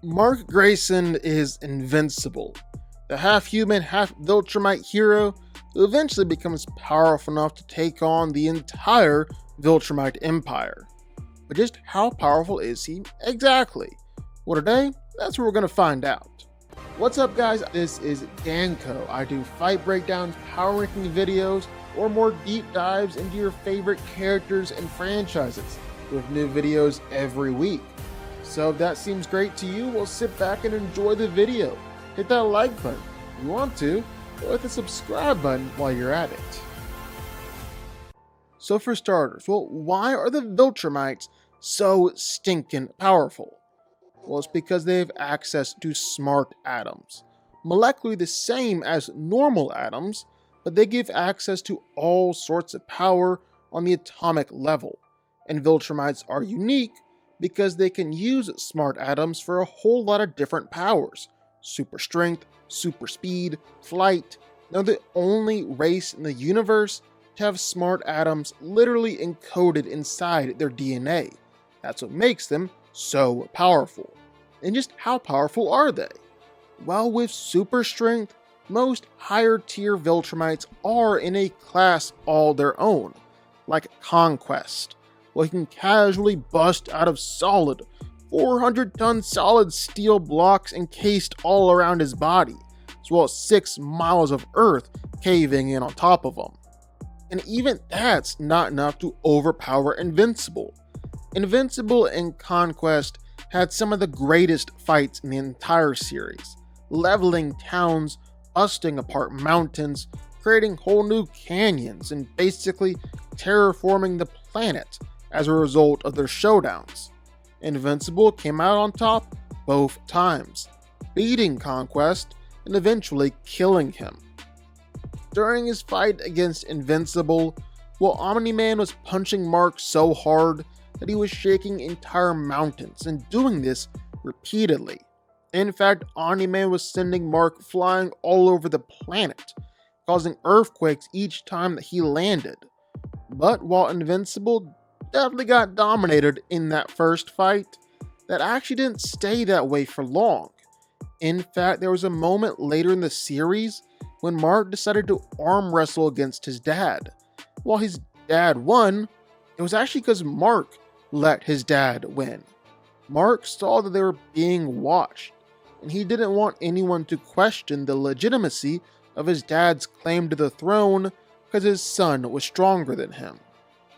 Mark Grayson is Invincible, the half-human, half-Viltrumite hero who eventually becomes powerful enough to take on the entire Viltrumite Empire. But just how powerful is he exactly? Well, today, that's what we're going to find out. What's up, guys? This is DanCo. I do fight breakdowns, power ranking videos, or more deep dives into your favorite characters and franchises, with new videos every week. So if that seems great to you, well, sit back and enjoy the video. Hit that like button if you want to, or hit the subscribe button while you're at it. So for starters, well, why are the Viltrumites so stinking powerful? Well, it's because they have access to smart atoms, molecularly the same as normal atoms, but they give access to all sorts of power on the atomic level. And Viltrumites are unique because they can use smart atoms for a whole lot of different powers: super strength, super speed, flight. They're the only race in the universe to have smart atoms literally encoded inside their DNA. That's what makes them so powerful. And just how powerful are they? Well, with super strength, most higher tier Viltrumites are in a class all their own, like Conquest, where he can casually bust out of solid 400-ton solid steel blocks encased all around his body, as well as 6 miles of earth caving in on top of him. And even that's not enough to overpower Invincible. Invincible and Conquest had some of the greatest fights in the entire series, leveling towns, busting apart mountains, creating whole new canyons, and basically terraforming the planet as a result of their showdowns. Invincible came out on top both times, beating Conquest and eventually killing him. During his fight against Invincible, well, Omni-Man was punching Mark so hard that he was shaking entire mountains, and doing this repeatedly. In fact, Omni-Man was sending Mark flying all over the planet, causing earthquakes each time that he landed. But while Invincible definitely got dominated in that first fight, that actually didn't stay that way for long. In fact, there was a moment later in the series when Mark decided to arm wrestle against his dad. While his dad won, it was actually because Mark let his dad win. Mark saw that they were being watched, and he didn't want anyone to question the legitimacy of his dad's claim to the throne because his son was stronger than him.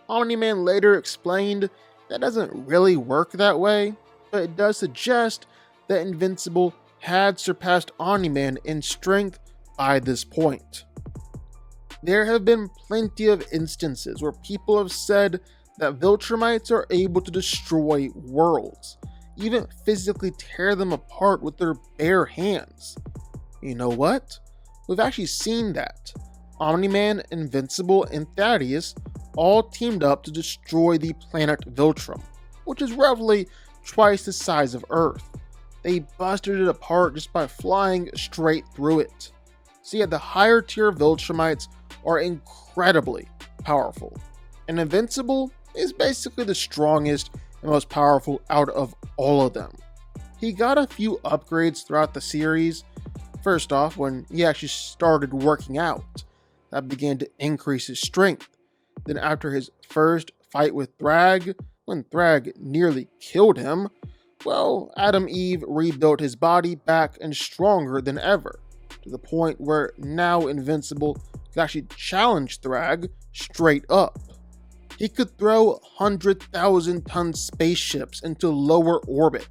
Omni-Man later explained that doesn't really work that way, but it does suggest that Invincible had surpassed Omni-Man in strength by this point. There have been plenty of instances where people have said that Viltrumites are able to destroy worlds, even physically tear them apart with their bare hands. You know what? We've actually seen that. Omni-Man, Invincible, and Thaddeus all teamed up to destroy the planet Viltrum, which is roughly twice the size of Earth. They busted it apart just by flying straight through it. So yeah, the higher tier Viltrumites are incredibly powerful, and Invincible is basically the strongest and most powerful out of all of them. He got a few upgrades throughout the series. First off, when he actually started working out, that began to increase his strength. Then after his first fight with Thrag, when Thrag nearly killed him, well, Adam Eve rebuilt his body back and stronger than ever, to the point where now Invincible could actually challenge Thrag straight up. He could throw 100,000-ton spaceships into lower orbit,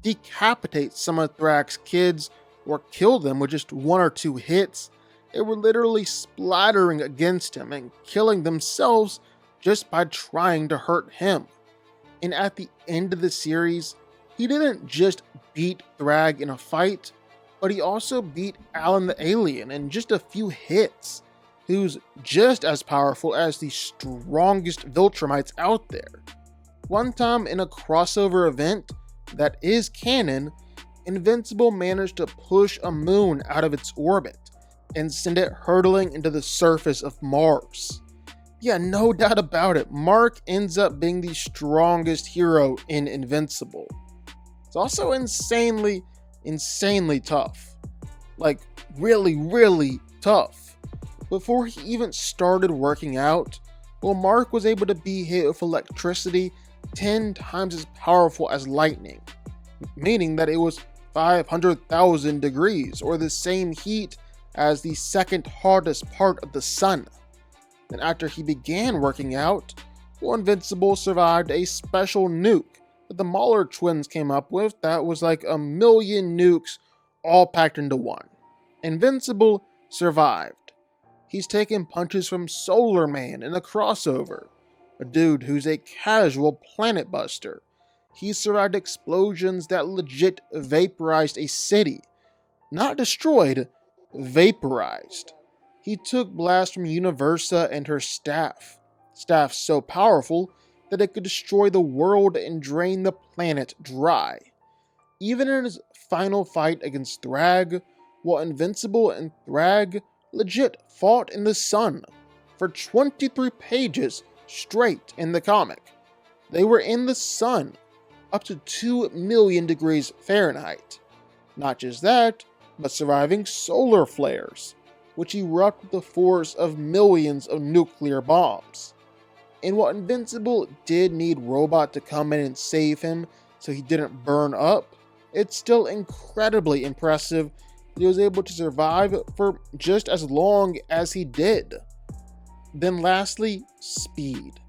decapitate some of Thrag's kids, or kill them with just 1 or 2 hits. They were literally splattering against him and killing themselves just by trying to hurt him. And at the end of the series, he didn't just beat Thrag in a fight, but he also beat Alan the Alien in just a few hits, who's just as powerful as the strongest Viltrumites out there. One time in a crossover event that is canon, Invincible managed to push a moon out of its orbit and send it hurtling into the surface of Mars. Yeah, no doubt about it, Mark ends up being the strongest hero in Invincible. It's also insanely tough. Like, really tough. Before he even started working out, well, Mark was able to be hit with electricity 10 times as powerful as lightning, meaning that it was 500,000 degrees, or the same heat as the second hottest part of the sun. Then after he began working out, well, Invincible survived a special nuke that the Mauler twins came up with that was like 1,000,000 nukes all packed into one. Invincible survived. He's taken punches from Solar Man in a crossover, a dude who's a casual planet buster. He survived explosions that legit vaporized a city. Not destroyed, vaporized. He took blasts from Universa and her staff. Staff so powerful that it could destroy the world and drain the planet dry. Even in his final fight against Thrag, while Invincible and Thrag legit fought in the sun for 23 pages straight in the comic. They were in the sun up to 2 million degrees Fahrenheit. Not just that, but surviving solar flares, which erupt with the force of millions of nuclear bombs. And while Invincible did need Robot to come in and save him so he didn't burn up, it's still incredibly impressive that he was able to survive for just as long as he did. Then lastly, speed.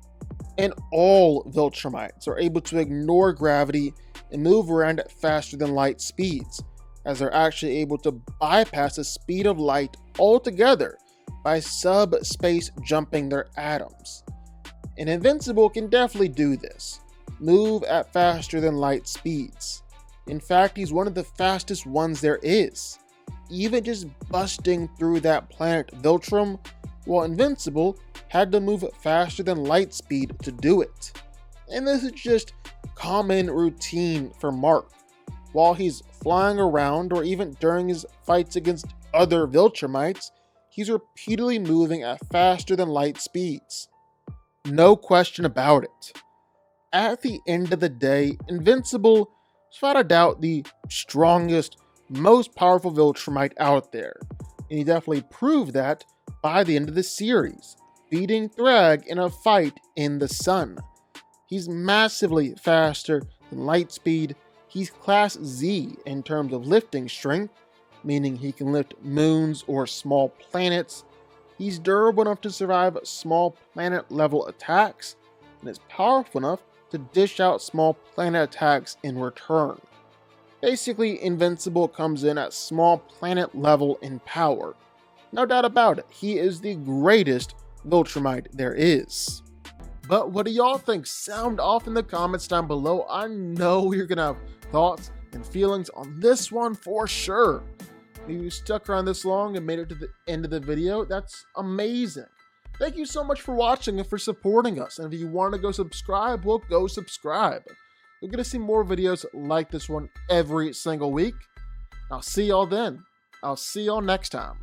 And all Viltrumites are able to ignore gravity and move around at faster than light speeds, as they're actually able to bypass the speed of light altogether by subspace jumping their atoms. And Invincible can definitely do this, move at faster than light speeds. In fact, he's one of the fastest ones there is, even just busting through that planet Viltrum, while Invincible had to move faster than light speed to do it. And this is just common routine for Mark. While he's flying around or even during his fights against other Viltrumites, he's repeatedly moving at faster than light speeds. No question about it. At the end of the day, Invincible is without a doubt the strongest, most powerful Viltrumite out there, and he definitely proved that by the end of the series, beating Thrag in a fight in the sun. He's massively faster than light speed. He's class Z in terms of lifting strength, meaning he can lift moons or small planets. He's durable enough to survive small planet level attacks, and is powerful enough to dish out small planet attacks in return. Basically, Invincible comes in at small planet level in power. No doubt about it, he is the greatest Viltrumite there is. But what do y'all think? Sound off in the comments down below. I know you're gonna have thoughts and feelings on this one for sure. If you stuck around this long and made it to the end of the video, that's amazing. Thank you so much for watching and for supporting us. And if you want to go subscribe, well, go subscribe. You're going to see more videos like this one every single week. I'll see y'all then. I'll see y'all next time.